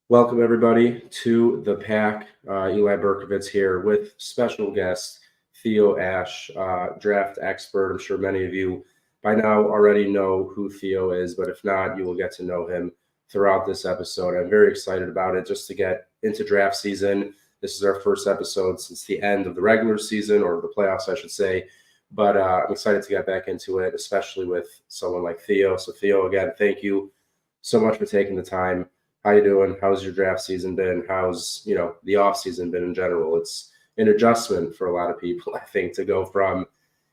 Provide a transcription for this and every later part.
Welcome, everybody, to the pack. Eli Berkovitz here with special guest Theo Ash, draft expert. I'm sure many of you by now already know who Theo is, but if not, you will get to know him throughout this episode. I'm very excited about it just to get into draft season. This is our first episode since the end of the regular season, or the playoffs, I should say. But I'm excited to get back into it, especially with someone like Theo. So, Theo, again, thank you so much for taking the time. How you doing? How's your draft season been? How's, the off season been in general? It's an adjustment for a lot of people, I think, to go from,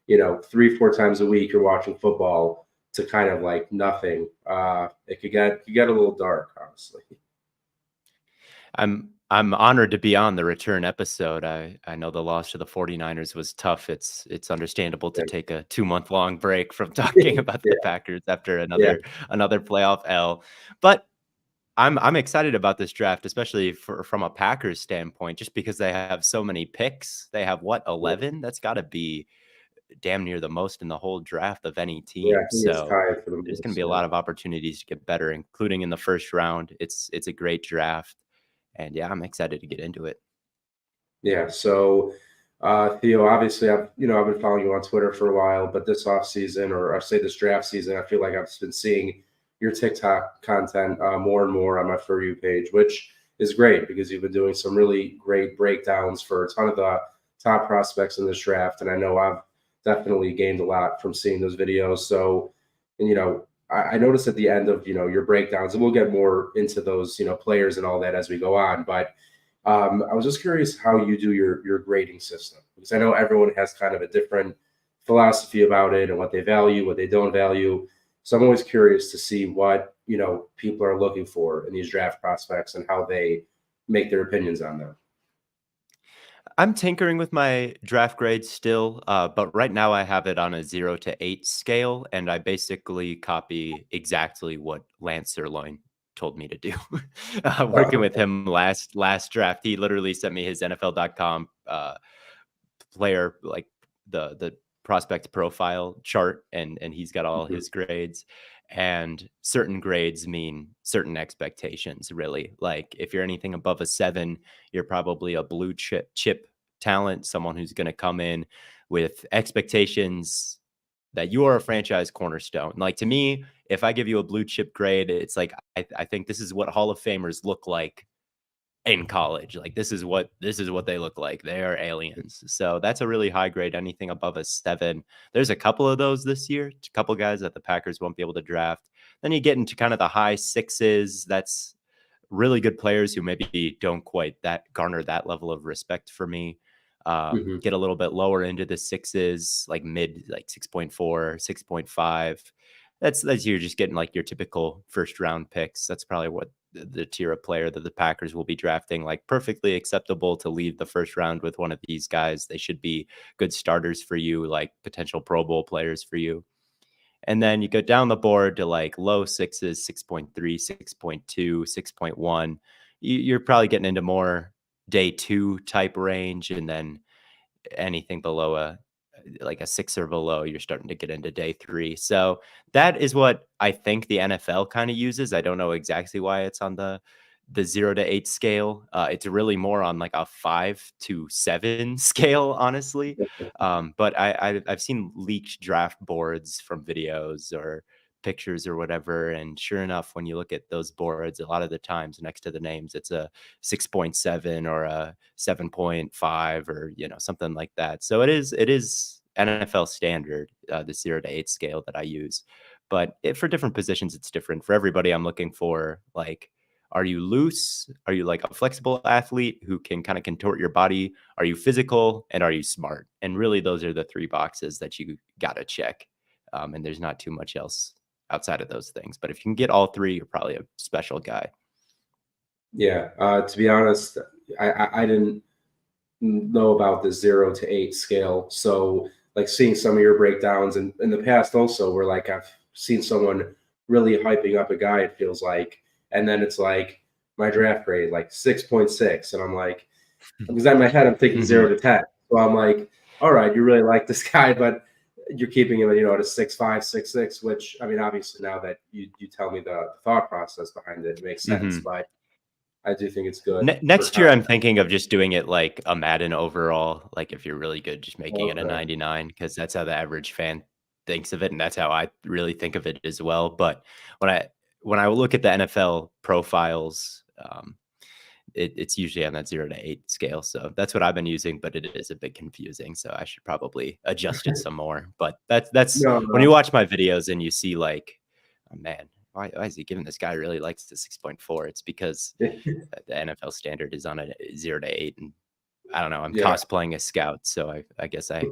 3-4 times a week you're watching football to kind of like nothing. It could get a little dark, honestly. I'm honored to be on the return episode. I know the loss to the 49ers was tough. It's understandable to take a 2-month long break from talking about the Packers after another playoff L. But I'm excited about this draft, especially from a Packers standpoint, just because they have so many picks. They have 11? That's got to be damn near the most in the whole draft of any team. So there's going to be a lot of opportunities to get better, including in the first round. It's a great draft, and yeah, I'm excited to get into it. Yeah. So, Theo, obviously, I've been following you on Twitter for a while, but this off season, or I say this draft season, I feel like I've been seeing your TikTok content more and more on my For You page, which is great because you've been doing some really great breakdowns for a ton of the top prospects in this draft. And I know I've definitely gained a lot from seeing those videos. So, and, I noticed at the end of, your breakdowns, and we'll get more into those, players and all that as we go on. But I was just curious how you do your grading system, because I know everyone has kind of a different philosophy about it and what they value, what they don't value. So I'm always curious to see what, people are looking for in these draft prospects and how they make their opinions on them. I'm tinkering with my draft grades still, but right now I have it on a 0 to 8 scale, and I basically copy exactly what Lance Sirloin told me to do. Working with him last draft, he literally sent me his NFL.com player, like the prospect profile chart, and he's got all his grades, and certain grades mean certain expectations, really. Like if you're anything above a 7, you're probably a blue chip talent, someone who's going to come in with expectations that you are a franchise cornerstone. Like to me, if I give you a blue chip grade, it's like I think this is what Hall of Famers look like in college. Like this is what they look like. They are aliens. So that's a really high grade. Anything above a 7. There's a couple of those this year, a couple guys that the Packers won't be able to draft. Then you get into kind of the high 6s. That's really good players who maybe don't quite garner that level of respect for me. Get a little bit lower into the 6s, like mid, like 6.4, 6.5. That's you're just getting like your typical first round picks. That's probably what the tier of player that the Packers will be drafting, like perfectly acceptable to leave the first round with one of these guys. They should be good starters for you, like potential Pro Bowl players for you. And then you go down the board to like low 6s, 6.3, 6.2, 6.1. You're probably getting into more day 2 type range. And then anything below like a 6 or below, you're starting to get into day 3. So that is what I think the NFL kind of uses. I don't know exactly why it's on the 0 to 8 scale. It's really more on like a 5 to 7 scale, honestly. But I've seen leaked draft boards from videos or pictures or whatever, and sure enough, when you look at those boards, a lot of the times next to the names it's a 6.7 or a 7.5 or something like that. So it is NFL standard, the 0 to 8 scale that I use, but for different positions it's different. For everybody, I'm looking for like, are you loose? Are you like a flexible athlete who can kind of contort your body? Are you physical? And are you smart? And really, those are the 3 boxes that you got to check. And there's not too much else outside of those things. But if you can get all 3, you're probably a special guy. Yeah. To be honest, I didn't know about the 0 to 8 scale. So like seeing some of your breakdowns and in the past also, where like I've seen someone really hyping up a guy, it feels like, and then it's like my draft grade, like 6.6. And I'm like, because in my head, I'm thinking 0 to 10. So I'm like, all right, you really like this guy, but you're keeping him, at a 6'5", 6'6", which, I mean, obviously now that you tell me the thought process behind it, it makes sense. Mhm. But I do think it's good for Next year, I'm content. thinking of just doing it like a Madden overall, like, if you're really good, just making it a Okay. 99, because that's how the average fan thinks of it, and that's how I really think of it as well. But when I when I look at the NFL profiles, it's usually on that 0 to 8 scale, so that's what I've been using, but it is a bit confusing, so I should probably adjust it some more. But that's No, when no. you watch my videos and you see, like, "Oh, man, why is he giving this guy really likes the 6.4?" It's because the NFL standard is on a 0 to 8, and I don't know, I'm Yeah. cosplaying a scout, so I guess I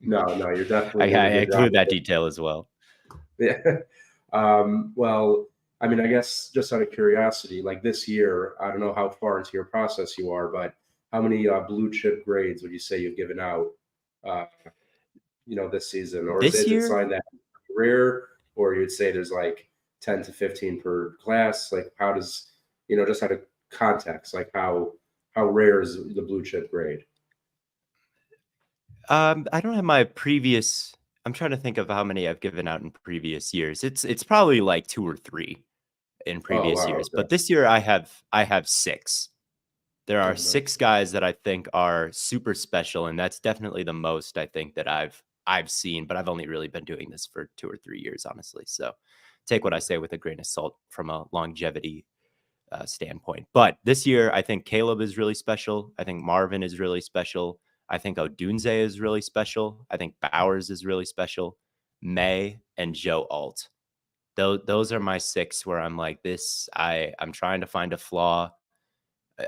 No, no, you're definitely I doing a good job. include that detail as well. Yeah. Well, I mean, I guess just out of curiosity, like this year, I don't know how far into your process you are, but how many blue chip grades would you say you've given out, uh, this season? Or is, This is it year, signed that rare, or you'd say there's like 10 to 15 per class? Like, how does, just out of context, like how rare is the blue chip grade? I don't have my previous I'm trying to think of how many I've given out in previous years. It's probably like 2 or 3 in Oh, previous wow. years, Okay. but this year I have 6. There are Oh, 6 nice. guys that I think are super special, and that's definitely the most I think that I've seen, but I've only really been doing this for 2 or 3 years, honestly. So take what I say with a grain of salt from a longevity standpoint. But this year, I think Caleb is really special. I think Marvin is really special. I think Odunze is really special. I think Bowers is really special. May and Joe Alt. Those are my 6 where I'm like this. I'm trying to find a flaw.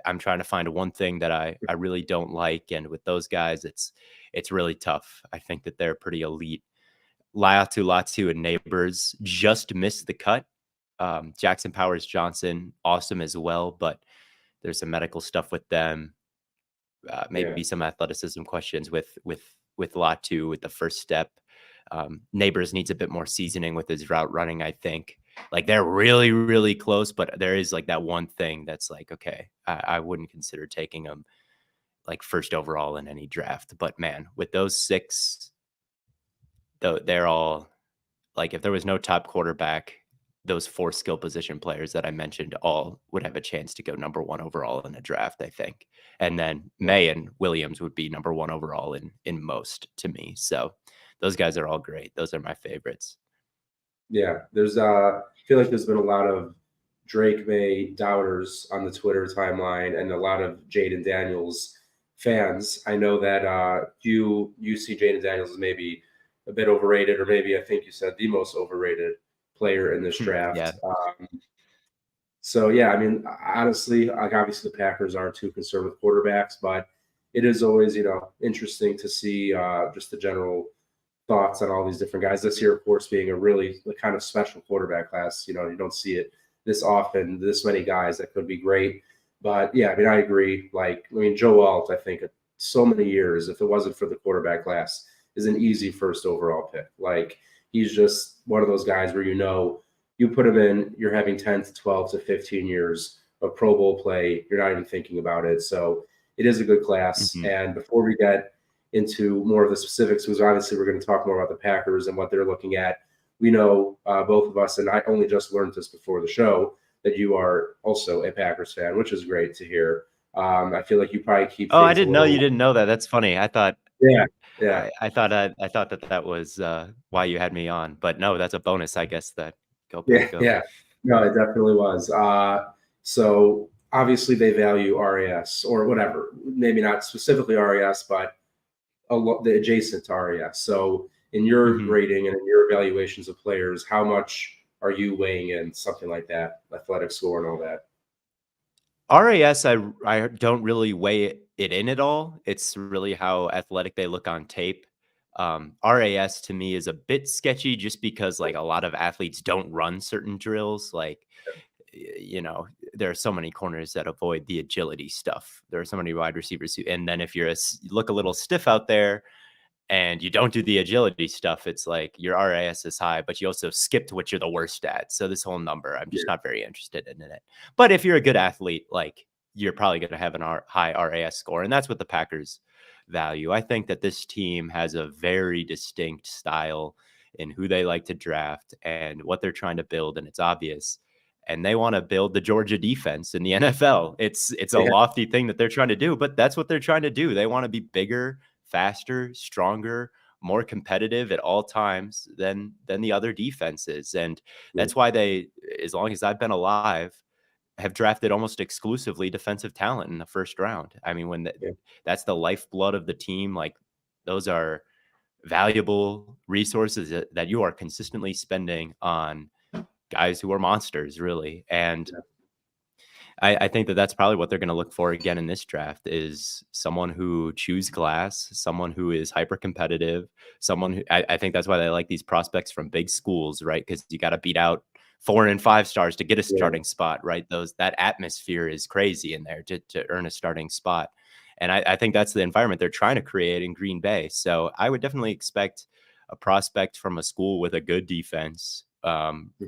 I'm trying to find one thing that I really don't like, and with those guys, it's really tough. I think that they're pretty elite. Latu and Neighbors just missed the cut. Jackson Powers Johnson, awesome as well, but there's some medical stuff with them. Yeah. Maybe some athleticism questions with Latu with the first step. Neighbors needs a bit more seasoning with his route running. I think like they're really really close, but there is like that one thing that's like okay, I wouldn't consider taking them like first overall in any draft. But man, with those 6, though, they're all like if there was no top quarterback, those 4 skill position players that I mentioned all would have a chance to go number 1 overall in a draft, I think. And then Yeah. May and Williams would be number 1 overall in most to me. So those guys are all great. Those are my favorites. Yeah, I feel like there's been a lot of Drake May doubters on the Twitter timeline and a lot of Jaden Daniels fans. I know that you see Jaden Daniels as maybe a bit overrated, or maybe I think you said the most overrated player in this Yeah. draft. So yeah, I mean, honestly, like obviously the Packers aren't too concerned with quarterbacks, but it is always interesting to see just the general thoughts on all these different guys. This year, of course, being a really kind of special quarterback class. You don't see it this often, this many guys that could be great. But yeah, I mean, I agree. Like, I mean, Joe Alt, I think so many years, if it wasn't for the quarterback class, is an easy first overall pick. Like, he's just one of those guys where you put him in, you're having 10 to 12 to 15 years of Pro Bowl play. You're not even thinking about it. So it is a good class. Mhm. And before we get into more of the specifics, because obviously we're going to talk more about the Packers and what they're looking at. We know both of us, and I only just learned this before the show, that you are also a Packers fan, which is great to hear. I feel like you probably keep Oh, I things a didn't know you little, didn't know that. That's funny. yeah, yeah, I thought that that was why you had me on, but no, that's a bonus, I guess. That go yeah, pack, go. yeah. No, it definitely was. So obviously they value RAS or whatever, maybe not specifically RAS, but the adjacent to RAS. So in your Mhm. grading and in your evaluations of players, how much are you weighing in something like that, athletic score and all that? RAS, I don't really weigh it in at all. It's really how athletic they look on tape. RAS to me is a bit sketchy just because like a lot of athletes don't run certain drills. Like, there are so many corners that avoid the agility stuff. There are so many wide receivers and then if you look a little stiff out there, and you don't do the agility stuff, it's like your RAS is high, but you also skipped what you're the worst at. So this whole number, I'm just Yeah, not very interested in it. But if you're a good athlete, like you're probably going to have high RAS score, and that's what the Packers value. I think that this team has a very distinct style in who they like to draft and what they're trying to build, and it's obvious. And they want to build the Georgia defense in the NFL. It's a Yeah, lofty thing that they're trying to do, but that's what they're trying to do. They want to be bigger, faster, stronger, more competitive at all times than the other defenses. And that's why they, as long as I've been alive, have drafted almost exclusively defensive talent in the first round. I mean, yeah, that's the lifeblood of the team. Like those are valuable resources that you are consistently spending on guys who are monsters, really. And yeah, I think that that's probably what they're going to look for again in this draft is someone who chews glass, someone who is hyper competitive, someone who I think that's why they like these prospects from big schools, right? Because you got to beat out 4 and 5 stars to get a yeah, starting spot, right? That atmosphere is crazy in there to earn a starting spot. And I think that's the environment they're trying to create in Green Bay. So I would definitely expect a prospect from a school with a good defense.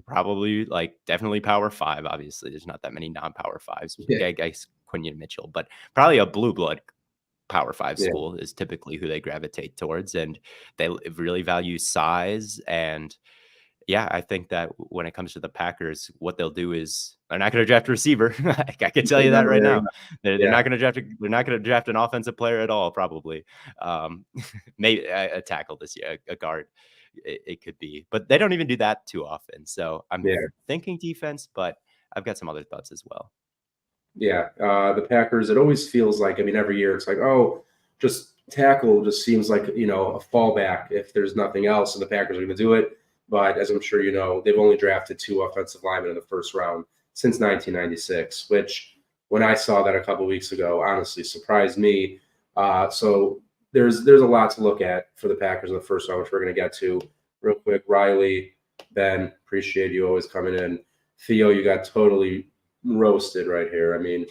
Probably like definitely Power Five. Obviously, there's not that many non-Power Fives. yeah, I guess Quinion Mitchell, but probably a blue blood Power Five yeah, school is typically who they gravitate towards, and they really value size. And yeah, I think that when it comes to the Packers, what they'll do is they're not going to draft a receiver. I can tell you that right now. They're yeah, not going to draft. They're not going to draft an offensive player at all. Probably, maybe a tackle this year, a guard. It could be, but they don't even do that too often. So I'm yeah. thinking defense, but I've got some other thoughts as well. Yeah, the Packers. It always feels like. I mean, every year it's like, oh, just tackle just seems like a fallback if there's nothing else, and the Packers are going to do it. But as I'm sure you know, they've only drafted 2 offensive linemen in the first round since 1996, which when I saw that a couple of weeks ago, honestly surprised me. So there's a lot to look at for the Packers in the first round, which we're going to get to real quick. Riley, Ben, appreciate you always coming in. Theo, you got totally roasted right here. I mean,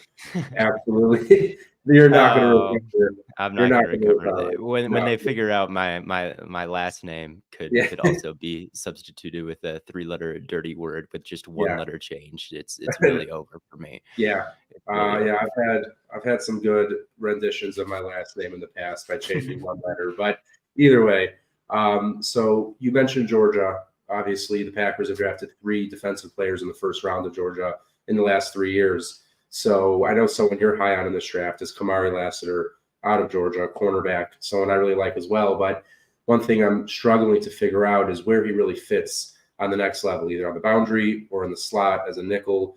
absolutely. You're not going to Oh, recover. I'm You're not not gonna going to recover. recover. When No. they figure out my last name Yeah. could also be substituted with a 3-letter dirty word with just one Yeah. letter changed. It's really over for me. Yeah. It's really Yeah. over. I've had some good renditions of my last name in the past by changing one letter, but either way. So you mentioned Georgia. Obviously, the Packers have drafted 3 defensive players in the first round of Georgia in the last 3 years. So I know someone you're high on in this draft is Kamari Lassiter out of Georgia, cornerback, someone I really like as well. But one thing I'm struggling to figure out is where he really fits on the next level, either on the boundary or in the slot as a nickel.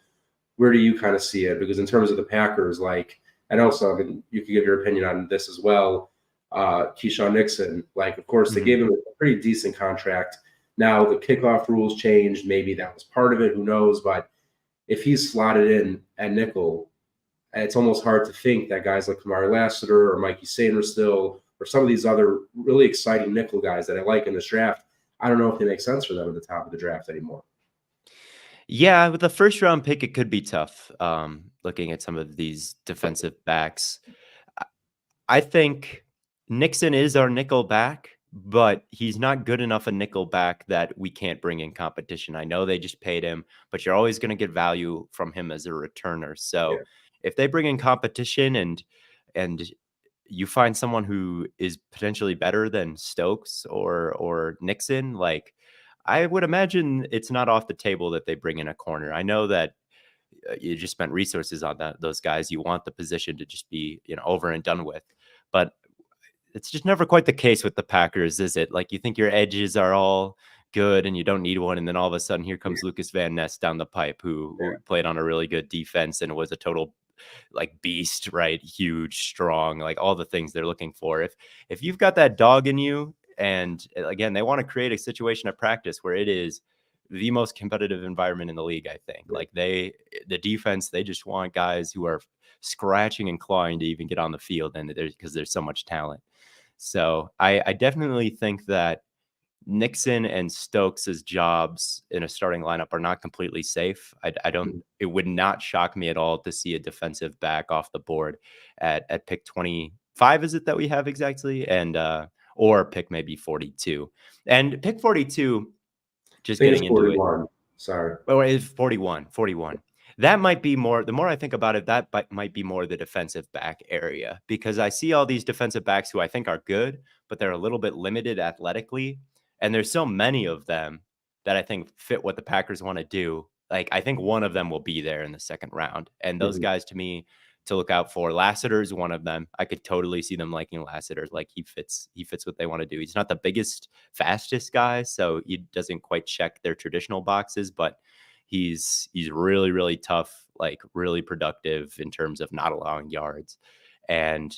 Where do you kind of see it? Because in terms of the Packers, like, and also, I mean, you could give your opinion on this as well. Keyshawn Nixon, like, of course, they Mhm. gave him a pretty decent contract. Now the kickoff rules changed. Maybe that was part of it. Who knows? But if he's slotted in at nickel, it's almost hard to think that guys like Kamari Lassiter or Mikey Sainristil or some of these other really exciting nickel guys that I like in this draft, I don't know if they make sense for them at the top of the draft anymore. Yeah, with the first round pick, it could be tough. Looking at some of these defensive backs, I I think Nixon is our nickel back, but he's not good enough a nickel back that we can't bring in competition. I know they just paid him, but you're always going to get value from him as a returner. Yeah, So if they bring in competition and you find someone who is potentially better than Stokes or Nixon, like I would imagine it's not off the table that they bring in a corner. I know that you just spent resources on those guys. You want the position to just be over and done with, but it's just never quite the case with the Packers, is it? Like you think your edges are all good and you don't need one, and then all of a sudden here yeah, comes Lucas Van Ness down the pipe, who yeah, played on a really good defense and was a total like beast, right? Huge, strong, like all the things they're looking for. If you've got that dog in you, and again, they want to create a situation of practice where it is the most competitive environment in the league, I think. yeah, Like the defense, they just want guys who are scratching and clawing to even get on the field, and there's because there's so much talent. So I definitely think that Nixon and Stokes' jobs in a starting lineup are not completely safe. I don't. mhm. It would not shock me at all to see a defensive back off the board at pick 25. Is it that we have exactly? And or pick maybe 42. And pick 42. I Just think it's getting into it. 41. Sorry. Oh, it's 41. 41. That might be more, the more I think about it, that might be more the defensive back area, because I see all these defensive backs who I think are good, but they're a little bit limited athletically. And there's so many of them that I think fit what the Packers want to do. Like, I think one of them will be there in the second round. And those Mhm. guys to me to look out for, Lassiter is one of them. I could totally see them liking Lassiter. Like, he fits what they want to do. He's not the biggest, fastest guy, so he doesn't quite check their traditional boxes, but he's really, really tough, like really productive in terms of not allowing yards, and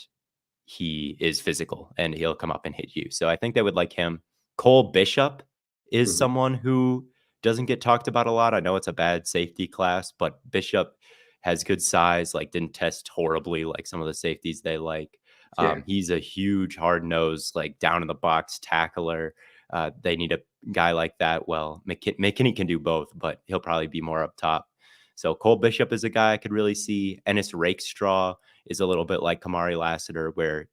he is physical and he'll come up and hit you. So I think they would like him. Cole Bishop is Mhm. someone who doesn't get talked about a lot. I know it's a bad safety class, but Bishop has good size, like didn't test horribly like some of the safeties they like. Yeah. He's a huge, hard nosed, like down in the box tackler. They need a guy like that. Well, McKinney can do both, but he'll probably be more up top. So Cole Bishop is a guy I could really see. Ennis Rakestraw is a little bit like Kamari Lassiter, where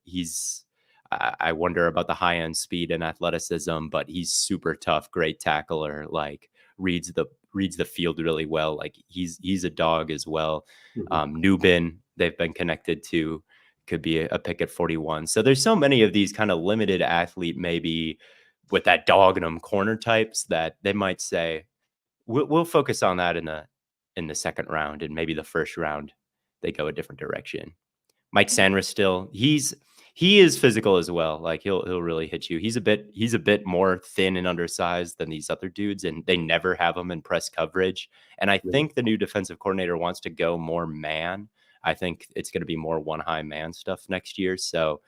I wonder about the high end speed and athleticism, but he's super tough, great tackler, like reads the field really well. Like he's a dog as well. Mhm. Newbin, they've been connected to, could be a pick at 41. So there's so many of these kind of limited athlete, maybe with that dog in them corner types, that they might say, we'll focus on that in the second round, and maybe the first round they go a different direction. Mike Sanders still, he is physical as well. Like he'll really hit you. He's a bit more thin and undersized than these other dudes, and they never have him in press coverage. And I Yeah. think the new defensive coordinator wants to go more man. I think it's going to be more one high man stuff next year. So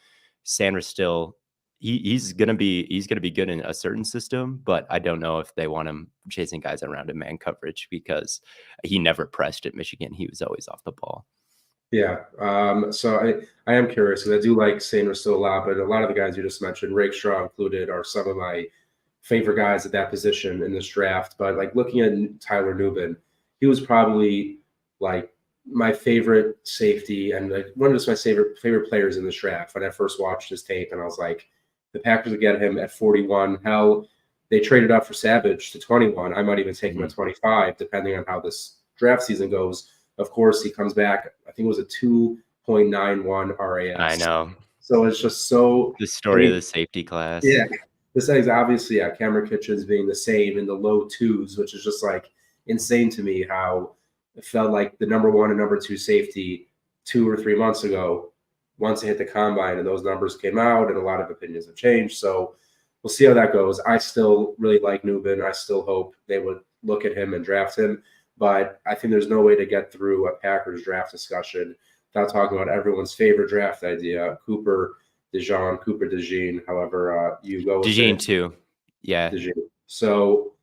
Sanders still, he's gonna be good in a certain system, but I don't know if they want him chasing guys around in man coverage, because he never pressed at Michigan. He was always off the ball. Yeah. So I am curious because I do like Sanders still a lot, but a lot of the guys you just mentioned, Rakestraw included, are some of my favorite guys at that position in this draft. But like looking at Tyler Nubin, he was probably like my favorite safety and like one of just my favorite players in this draft when I first watched his tape, and I was like, the Packers would get him at 41. Hell, they traded up for Savage to 21. I might even take him at Mhm. 25, depending on how this draft season goes. Of course, he comes back. I think it was a 2.91 I RAS. know. So it's just so. The I story of mean, the safety yeah, class. this thing's obviously, yeah, Cameron Kitchens being the same in the low twos, which is just like insane to me how it felt like the number one and number two safety 2 or 3 months ago, once they hit the combine and those numbers came out, and a lot of opinions have changed. So we'll see how that goes. I still really like Nubin. I still hope they would look at him and draft him. But I think there's no way to get through a Packers draft discussion without talking about everyone's favorite draft idea, Cooper DeJean, however you go with DeJean it, too. Yeah, DeJean. So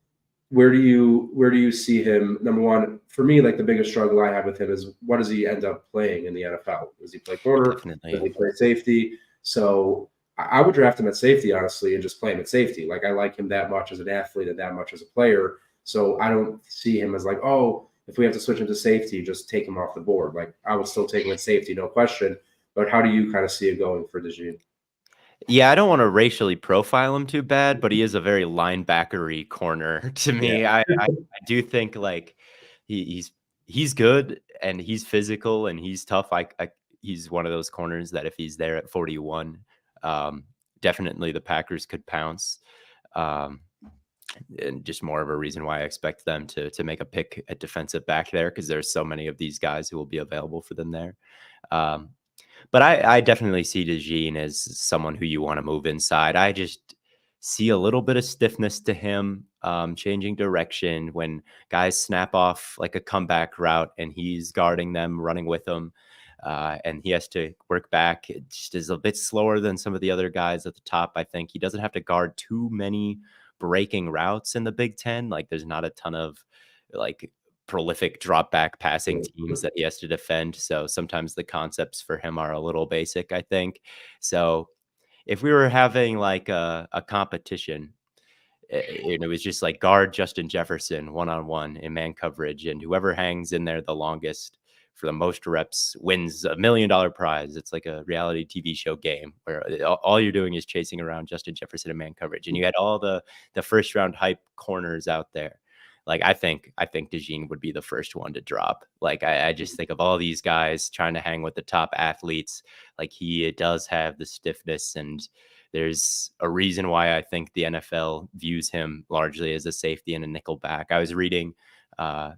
where do you see him? Number one, for me, like the biggest struggle I have with him is what does he end up playing in the NFL? Does he play corner? Does definitely. he play safety? So I would draft him at safety, honestly, and just play him at safety. Like I like him that much as an athlete and that much as a player. So I don't see him as like, oh, if we have to switch him to safety, just take him off the board. Like I would still take him at safety, no question. But how do you kind of see it going for DeJean? Yeah, I don't want to racially profile him too bad, but he is a very linebackery corner to Yeah. me. I do think like he's good and he's physical and he's tough. He's one of those corners that if he's there at 41, um, definitely the Packers could pounce. Um, and just more of a reason why I expect them to make a pick at defensive back there, because there's so many of these guys who will be available for them there. Um, but I definitely see DeJean as someone who you want to move inside. I just see a little bit of stiffness to him, changing direction when guys snap off like a comeback route and he's guarding them, running with them, and he has to work back. It just is a bit slower than some of the other guys at the top. I think he doesn't have to guard too many breaking routes in the Big Ten. Like there's not a ton of like prolific drop back passing teams that he has to defend. So sometimes the concepts for him are a little basic, I think. So if we were having like a competition, and it was just like guard Justin Jefferson one-on-one in man coverage, and whoever hangs in there the longest for the most reps wins $1 million prize. It's like a reality TV show game where all you're doing is chasing around Justin Jefferson in man coverage, and you had all the first round hype corners out there. Like I think DeJean would be the first one to drop. Like I just think of all these guys trying to hang with the top athletes. Like he does have the stiffness, and there's a reason why I think the NFL views him largely as a safety and a nickel back. I was reading uh,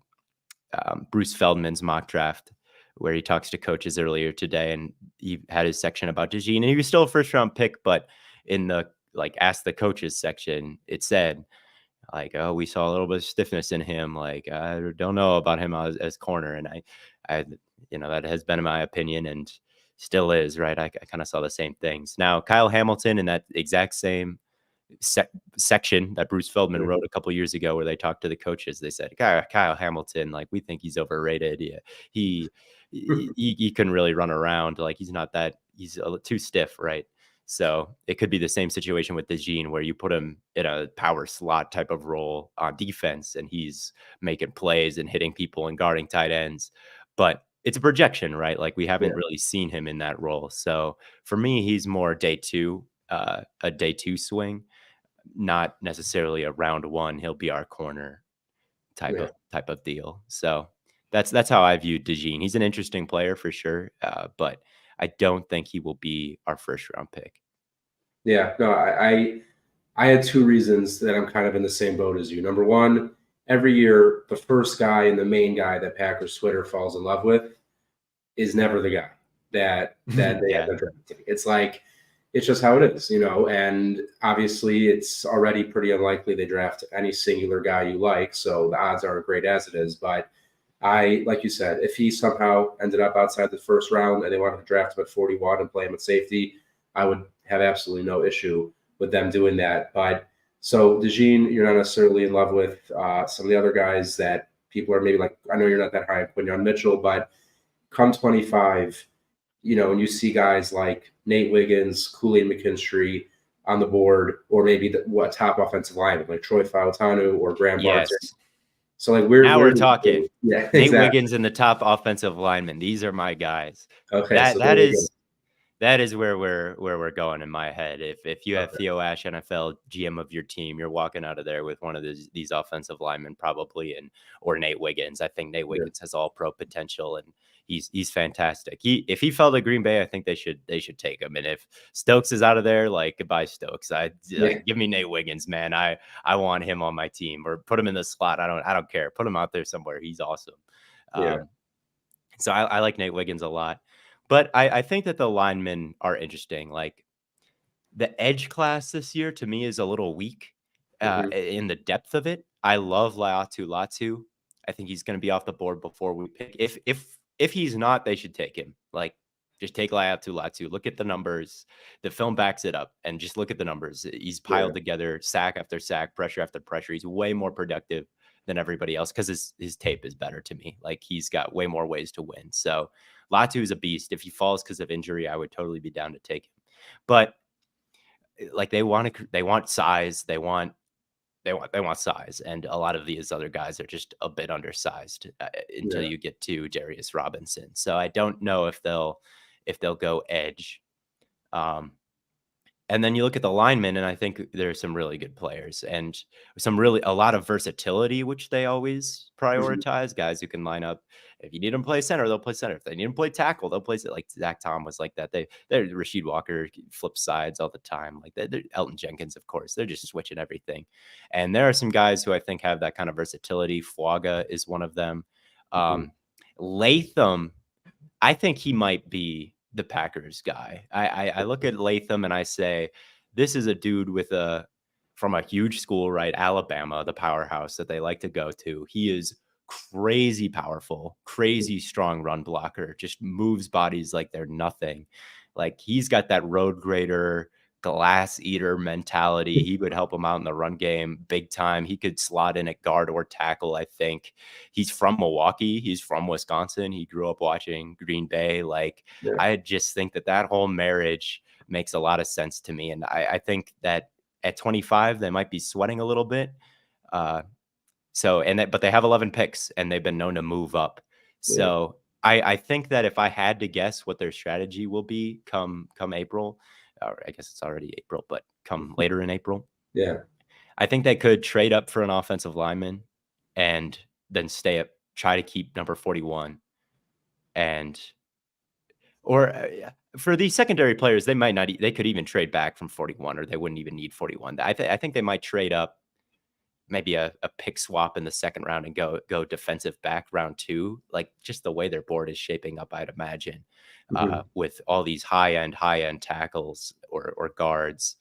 Bruce Feldman's mock draft where he talks to coaches earlier today, and he had his section about DeJean, and he was still a first round pick, but in the like ask the coaches section, it said like, oh, we saw a little bit of stiffness in him. Like, I don't know about him as corner, and I, that has been my opinion and still is, right. I kind of saw the same things. Now, Kyle Hamilton in that exact same section that Bruce Feldman wrote a couple years ago, where they talked to the coaches. They said, Kyle Hamilton, like, we think he's overrated. Yeah, he couldn't really run around. Like, he's not that. He's too stiff, right? So it could be the same situation with DeJean, where you put him in a power slot type of role on defense, and he's making plays and hitting people and guarding tight ends. But it's a projection, right? Like, we haven't really seen him in that role. So for me, he's more day two, a day two swing, not necessarily a round one. He'll be our corner type Yeah. of deal. So that's how I view DeJean. He's an interesting player for sure, but I don't think he will be our first round pick. Yeah, no, I had two reasons that I'm kind of in the same boat as you. Number one, every year the first guy and the main guy that Packers Twitter falls in love with is never the guy that they Yeah. end up drafting. It's like it's just how it is, and obviously it's already pretty unlikely they draft any singular guy you like, so the odds aren't great as it is. But like you said, if he somehow ended up outside the first round and they wanted to draft him at 41 and play him at safety, I would have absolutely no issue with them doing that. But so DeJean, you're not necessarily in love with some of the other guys that people are maybe like. I know you're not that high on Quinyon Mitchell, but come 25, and you see guys like Nate Wiggins, Kool-Aid McKinstry on the board, or maybe what top offensive lineman like Troy Fautanu or Graham Barton. Yes. So like Now we're talking. Yeah, Nate exactly. Wiggins and the top offensive lineman. These are my guys. Okay, so That is where we're going in my head. If you have Okay. Theo Ash, NFL GM of your team, you're walking out of there with one of these offensive linemen probably, or Nate Wiggins. I think Nate Wiggins has all pro potential, and he's fantastic. If he fell to Green Bay, I think they should take him. And if Stokes is out of there, like, goodbye Stokes. Give me Nate Wiggins, man. I want him on my team, or put him in the slot. I don't care. Put him out there somewhere. He's awesome. Yeah. So I like Nate Wiggins a lot. But I think that the linemen are interesting. Like, the edge class this year to me is a little weak in the depth of it. I love Latu. I think he's going to be off the board before we pick. If he's not, they should take him. Like, just take Latu. Look at the numbers. The film backs it up, and just look at the numbers. He's piled together sack after sack, pressure after pressure. He's way more productive than everybody else because his tape is better to me. Like, he's got way more ways to win. So Latu is a beast. If he falls because of injury, I would totally be down to take him. But like, they want size. They want size, and a lot of these other guys are just a bit undersized until you get to Darius Robinson. So I don't know if they'll go edge. And then you look at the linemen, and I think there's some really good players and a lot of versatility, which they always prioritize. Guys who can line up. If you need them to play center, they'll play center. If they need them to play tackle, they'll play it. Like Zach Tom was like that. They're Rasheed Walker flips sides all the time. Like they're Elton Jenkins, of course. They're just switching everything. And there are some guys who I think have that kind of versatility. Fuaga is one of them. Latham, I think he might be the Packers guy. I look at Latham and I say, this is a dude from a huge school, right? Alabama, the powerhouse that they like to go to. He is crazy powerful, crazy strong run blocker, just moves bodies like they're nothing. Like, he's got that road grader, glass eater mentality. He would help him out in the run game big time. He could slot in at guard or tackle, I think. He's from Milwaukee. He's from Wisconsin. He grew up watching Green Bay. Like, I just think that whole marriage makes a lot of sense to me. And I think that at 25, they might be sweating a little bit. But they have 11 picks, and they've been known to move up. So I think that if I had to guess what their strategy will be come April, or I guess it's already April, but come later in April, Yeah. I think they could trade up for an offensive lineman. and then try to keep number 41. And or for these secondary players, they might not. They could even trade back from 41, or they wouldn't even need 41. I think they might trade up, maybe a pick swap in the second round and go defensive back round 2. Like, just the way their board is shaping up, I'd imagine, Mhm. with all these high end tackles or guards,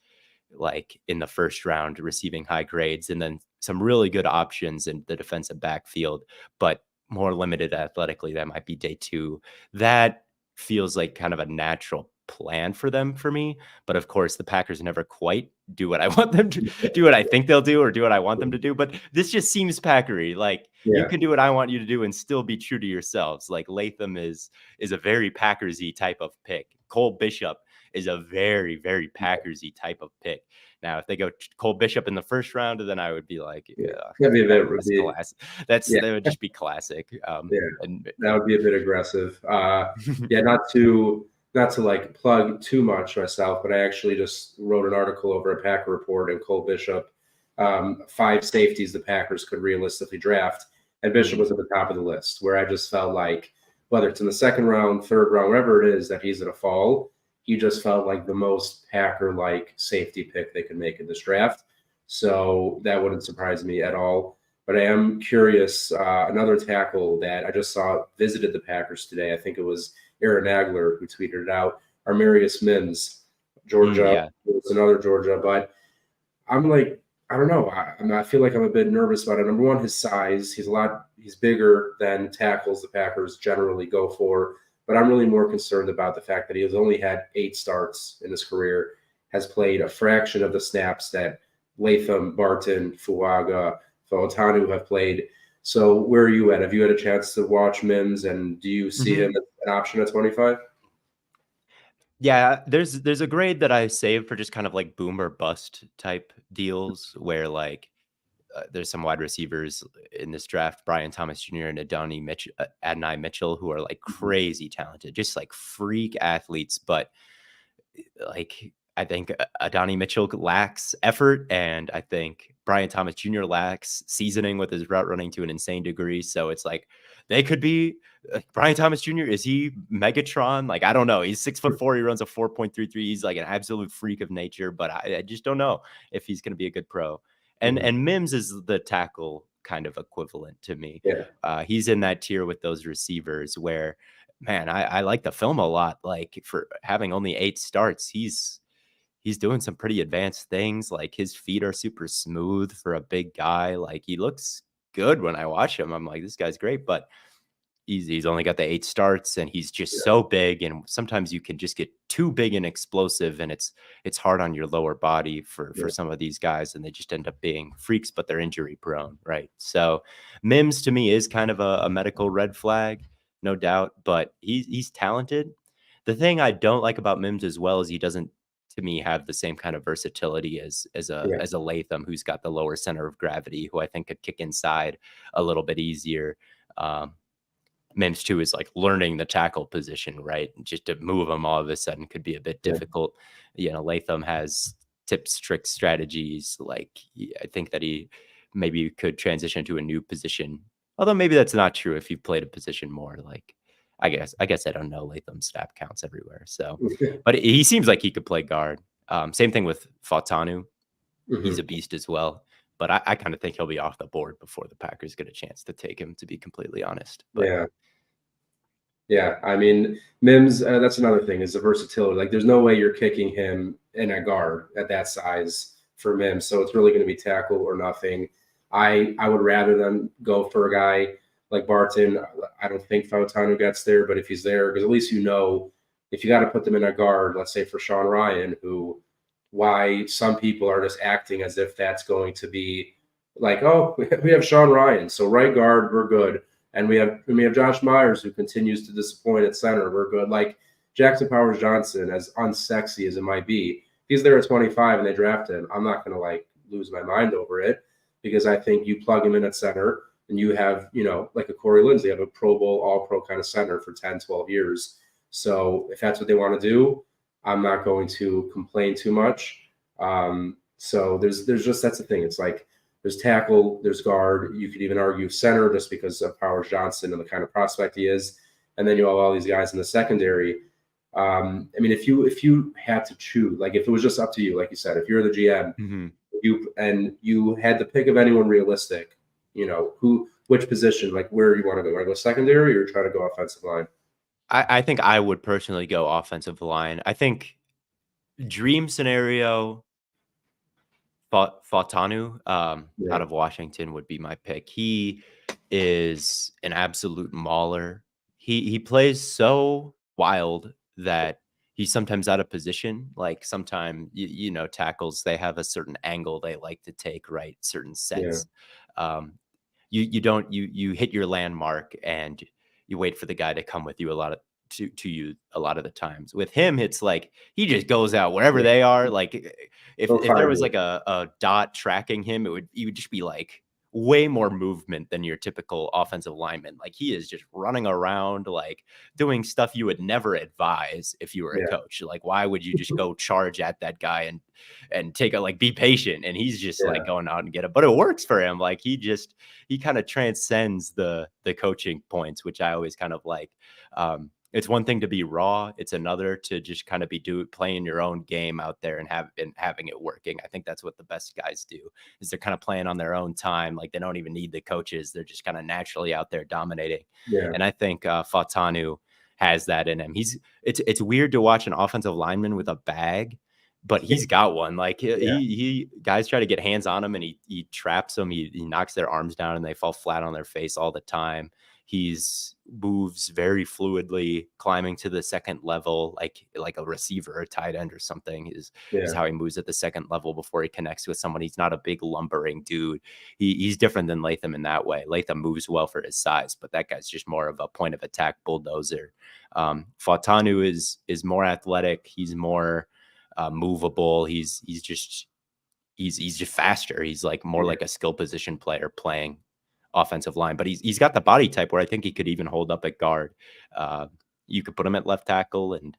like in the first round, receiving high grades, and then some really good options in the defensive backfield, but more limited athletically. That might be day 2. That feels like kind of a natural plan for them, for me. But of course, the Packers never quite do what I want them to do, what I think they'll do, or do what I want them to do. But this just seems Packery. Like, you Yeah. can do what I want you to do and still be true to yourselves. Like, Latham is a very Packersy type of pick. Cole Bishop is a very, very Packersy type of pick. Now, if they go Cole Bishop in the first round, then I would be like, Yeah. yeah, That'd be a bit, that's class. yeah, That would just be classic. yeah, And that would be a bit aggressive. Yeah, not to like plug too much myself, but I actually just wrote an article over at Packer Report and Cole Bishop, 5 safeties the Packers could realistically draft, and Bishop was at the top of the list. Where I just felt like, whether it's in the second round, third round, wherever it is that he's going to fall, he just felt like the most Packer-like safety pick they could make in this draft. So that wouldn't surprise me at all. But I am curious. Another tackle that I just saw visited the Packers today. I think it was Aaron Nagler who tweeted it out. Armarius Mims, Georgia. yeah. It was another Georgia, but I'm like, I don't know. I feel like I'm a bit nervous about it. Number one, his size. He's bigger than tackles the Packers generally go for. But I'm really more concerned about the fact that he has only had 8 starts in his career, has played a fraction of the snaps that Latham, Barton, Fuaga, Fautanu have played. So where are you at? Have you had a chance to watch Mims, and do you see Mhm. him as an option at 25? Yeah, there's a grade that I save for just kind of like boom or bust type deals, where like, there's some wide receivers in this draft, Brian Thomas Jr. and Adonai Mitchell, who are like Mhm. crazy talented, just like freak athletes. But like, I think Adonai Mitchell lacks effort, and I think Brian Thomas Jr. lacks seasoning with his route running to an insane degree. So it's like, they could be Brian Thomas Jr. Is he Megatron? Like, I don't know. He's 6'4". He runs a 4.33. He's like an absolute freak of nature, but I just don't know if he's going to be a good pro. Mhm. And Mims is the tackle kind of equivalent to me. Yeah, He's in that tier with those receivers where, man, I like the film a lot. Like, for having only 8 starts, he's doing some pretty advanced things. Like, his feet are super smooth for a big guy. Like, he looks good when I watch him. I'm like, this guy's great, but he's only got the 8 starts, and he's just yeah, so big, and sometimes you can just get too big and explosive, and it's hard on your lower body for yeah, some of these guys, and they just end up being freaks, but they're injury prone, right? So Mims to me is kind of a medical red flag, no doubt, but he's talented. The thing I don't like about Mims as well is he doesn't, to me, have the same kind of versatility yeah, as a Latham, who's got the lower center of gravity, who I think could kick inside a little bit easier. Um, Mims too is like learning the tackle position, right? Just to move him all of a sudden could be a bit yeah, difficult. You know, Latham has tips, tricks, strategies. Like, I think that he maybe could transition to a new position. Although maybe that's not true if you've played a position more. Like, I guess I don't know Latham's snap counts everywhere. So, but he seems like he could play guard. Same thing with Fautanu. He's a Mhm. beast as well. But I kind of think he'll be off the board before the Packers get a chance to take him, to be completely honest. But Yeah. Yeah, I mean, Mims, that's another thing is the versatility. Like, there's no way you're kicking him in a guard at that size for Mims. So it's really going to be tackle or nothing. I would rather them go for a guy like Barton. I don't think Fautanu gets there, but if he's there, because at least if you got to put them in a guard, let's say for Sean Ryan, why some people are just acting as if that's going to be like, oh, we have Sean Ryan, so right guard, we're good. And we have Josh Myers who continues to disappoint at center. We're good. Like Jackson Powers Johnson, as unsexy as it might be, he's there at 25 and they draft him. I'm not gonna like lose my mind over it because I think you plug him in at center and you have, like a Corey Lindsey, have a Pro Bowl, all pro kind of center for 10, 12 years. So if that's what they want to do, I'm not going to complain too much. So there's just that's the thing. It's like There's tackle, there's guard. You could even argue center just because of Powers Johnson and the kind of prospect he is. And then you have all these guys in the secondary. I mean, if you had to choose, like if it was just up to you, like you said, if you're the GM, Mhm. you had the pick of anyone realistic, which position, like where you want to go? Want to go secondary or try to go offensive line? I think I would personally go offensive line. I think dream scenario, Fautanu, Yeah, out of Washington would be my pick. He is an absolute mauler. He plays so wild that he's sometimes out of position. Like sometimes tackles, they have a certain angle they like to take, right? Certain yeah, sets. Um, you don't you hit your landmark and you wait for the guy to come with you a lot of to you a lot of the times. With him, it's like he just goes out wherever yeah. they are. Like They'll if there find was you. like a dot tracking him, you would just be like way more movement than your typical offensive lineman. Like he is just running around, like doing stuff you would never advise if you were a Yeah, coach. Like, why would you just go charge at that guy and take a like be patient? And he's just like yeah, going out and get it. But it works for him. Like he kind of transcends the coaching points, which I always kind of like. It's one thing to be raw. It's another to just kind of be playing your own game out there and having it working. I think that's what the best guys do is they're kind of playing on their own time. Like they don't even need the coaches. They're just kind of naturally out there dominating. yeah, And I think Fatanu has that in him. It's weird to watch an offensive lineman with a bag, but he's got one. Like yeah, he guys try to get hands on him and he traps them. He knocks their arms down and they fall flat on their face all the time. He's moves very fluidly, climbing to the second level, like a receiver or tight end or something is yeah, how he moves at the second level before he connects with someone. He's not a big lumbering dude. He's different than Latham in that way. Latham moves well for his size, but that guy's just more of a point of attack bulldozer. Fautanu is more athletic. He's more movable. He's just faster. He's like more yeah, like a skill position player playing offensive line, but he's got the body type where I think he could even hold up at guard. Uh, you could put him at left tackle, and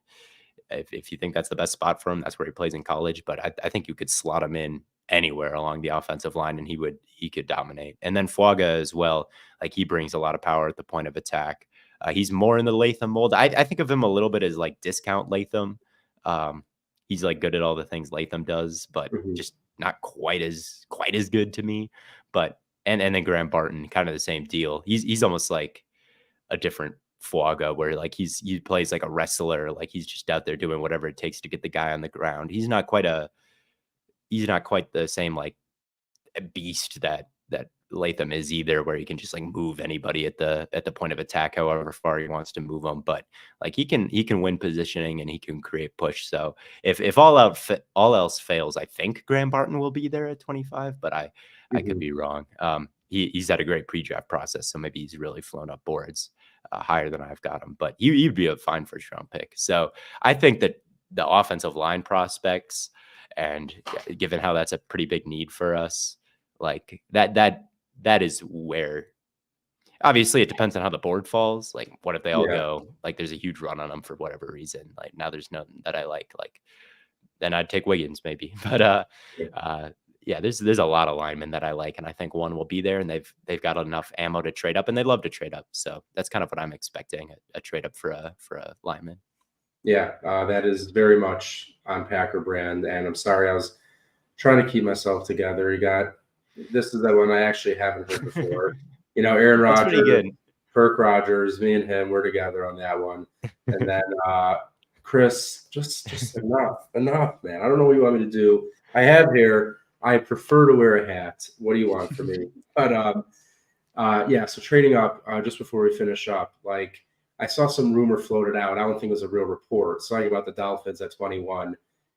if you think that's the best spot for him, that's where he plays in college. But I think you could slot him in anywhere along the offensive line, and he could dominate. And then Fuaga as well, like he brings a lot of power at the point of attack. He's more in the Latham mold. I think of him a little bit as like discount Latham. Um, he's like good at all the things Latham does, but mhm, just not quite as good to me. But and then Graham Barton, kind of the same deal. He's almost like a different Fuaga where like he plays like a wrestler, like he's just out there doing whatever it takes to get the guy on the ground. He's not quite the same like beast that Latham is either, where he can just like move anybody at the point of attack, however far he wants to move them. But like he can win positioning and he can create push. So if all else fails, I think Graham Barton will be there at 25, but I could mhm. be wrong. He's had a great pre-draft process, so maybe he's really flown up boards higher than I've got him. But he'd be a fine first round pick. So I think that the offensive line prospects, and given how that's a pretty big need for us, like that is where obviously it depends on how the board falls. Like what if they all Yeah, go like there's a huge run on them for whatever reason? Like now there's nothing that I like. Like then I'd take Wiggins maybe. But yeah, yeah, there's a lot of linemen that I like, and I think one will be there, and they've got enough ammo to trade up, and they love to trade up. So that's kind of what I'm expecting, a trade up for a lineman. yeah. That is very much on Packer brand, and I'm sorry, I was trying to keep myself together. This is the one I actually haven't heard before. Aaron That's pretty Rodgers, good. Kirk Rogers, me and him were together on that one, and then Chris, just enough, man. I don't know what you want me to do. I have hair. I prefer to wear a hat. What do you want from me? But yeah. So trading up, just before we finish up, like I saw some rumor floated out. I don't think it was a real report. It's talking about the Dolphins at 21,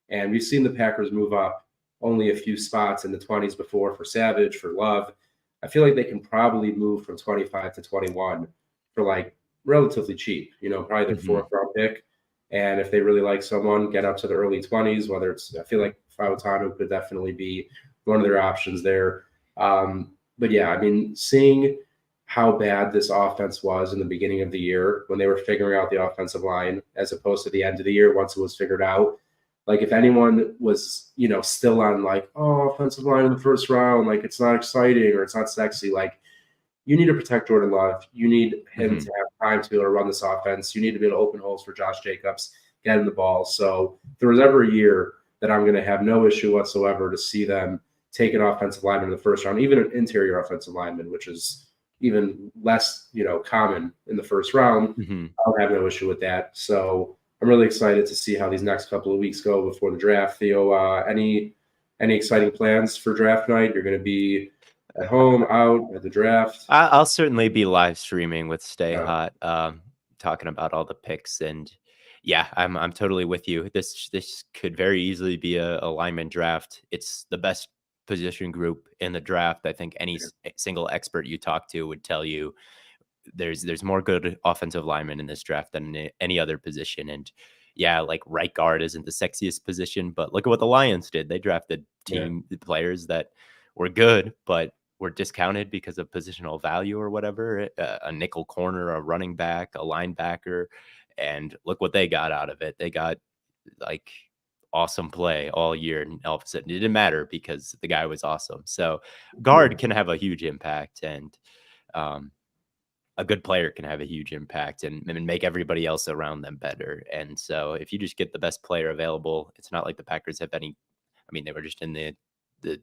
and we've seen the Packers move up only a few spots in the 20s before for Savage, for Love. I feel like they can probably move from 25 to 21 for like relatively cheap, probably their Hmm. fourth round pick. And if they really like someone, get up to the early 20s, whether I feel like Fautanu could definitely be one of their options there. But yeah, I mean, seeing how bad this offense was in the beginning of the year when they were figuring out the offensive line, as opposed to the end of the year once it was figured out, Like if anyone was, still on like, oh, offensive line in the first round, like it's not exciting or it's not sexy, like you need to protect Jordan Love. You need him to have time to be able to run this offense. You need to be able to open holes for Josh Jacobs, get him the ball. So if there was ever a year that I'm going to have no issue whatsoever to see them take an offensive lineman in the first round, even an interior offensive lineman, which is even less, common in the first round, I'll have no issue with that. So I'm really excited to see how these next couple of weeks go before the draft. Theo, any exciting plans for draft night? You're going to be at home, out at the draft? I'll certainly be live streaming with Stay Hot, talking about all the picks, and yeah, I'm totally with you. This could very easily be a lineman draft. It's the best position group in the draft. I think any single expert you talk to would tell you there's more good offensive linemen in this draft than any other position. And yeah, like right guard isn't the sexiest position, but look at what the Lions did. They drafted players that were good, but were discounted because of positional value or whatever. A nickel corner, a running back, a linebacker, and look what they got out of it. They got like awesome play all year, and all of a sudden it didn't matter because the guy was awesome. So guard can have a huge impact, and a good player can have a huge impact and make everybody else around them better. And so if you just get the best player available, it's not like the Packers have any, I mean, they were just in the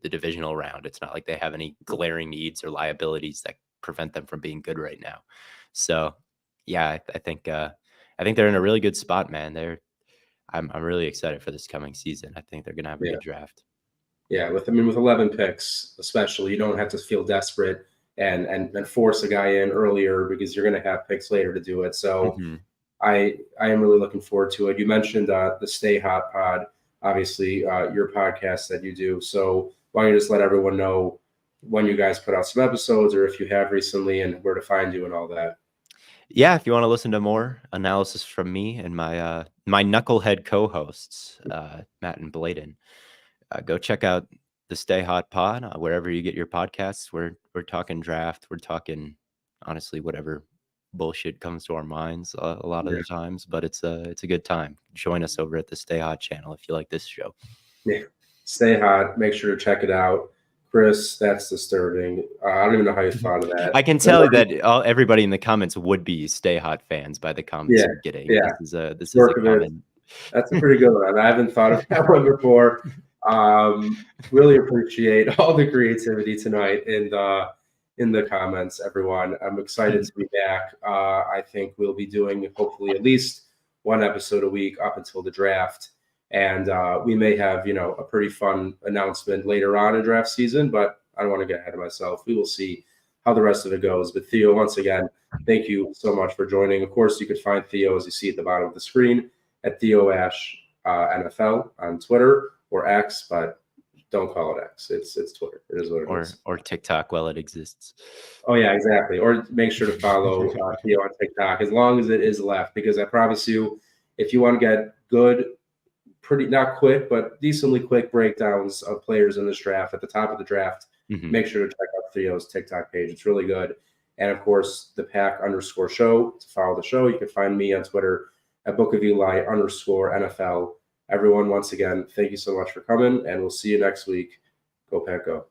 divisional round. It's not like they have any glaring needs or liabilities that prevent them from being good right now. So yeah, I think they're in a really good spot, man. I'm really excited for this coming season. I think they're going to have a good draft. Yeah. With 11 picks, especially, you don't have to feel desperate and force a guy in earlier because you're going to have picks later to do it. So I am really looking forward to it. You mentioned the Stay Hot pod, obviously your podcast that you do. So why don't you just let everyone know when you guys put out some episodes or if you have recently and where to find you and all that? Yeah, if you want to listen to more analysis from me and my my knucklehead co-hosts, Matt and Bladen, go check out the Stay Hot Pod wherever you get your podcasts. We're talking draft. We're talking honestly whatever bullshit comes to our minds a lot of the times, but it's a good time. Join us over at the Stay Hot channel if you like this show. Yeah, Stay Hot. Make sure to check it out. Chris, that's disturbing. I don't even know how you thought of that. I can tell you that everybody in the comments would be Stay Hot fans by the comments you're getting. Yeah, this is a comment. That's a pretty good one. I haven't thought of that one before. Really appreciate all the creativity tonight in the comments, everyone. I'm excited to be back. I think we'll be doing hopefully at least one episode a week up until the draft. And we may have, a pretty fun announcement later on in draft season, but I don't want to get ahead of myself. We will see how the rest of it goes. But Theo, once again, thank you so much for joining. Of course, you could find Theo, as you see at the bottom of the screen, at Theo Ash NFL on Twitter or X, but don't call it X. It's Twitter. It is what it is. Or TikTok while it exists. Oh, yeah, exactly. Or make sure to follow Theo on TikTok as long as it is left, because I promise you, if you want to get good, pretty not quick, but decently quick breakdowns of players in this draft at the top of the draft, make sure to check out Theo's TikTok page. It's really good. And of course, the Pack_show to follow the show. You can find me on Twitter at @BookOfEli_NFL. Everyone, once again, thank you so much for coming, and we'll see you next week. Go Pack, go.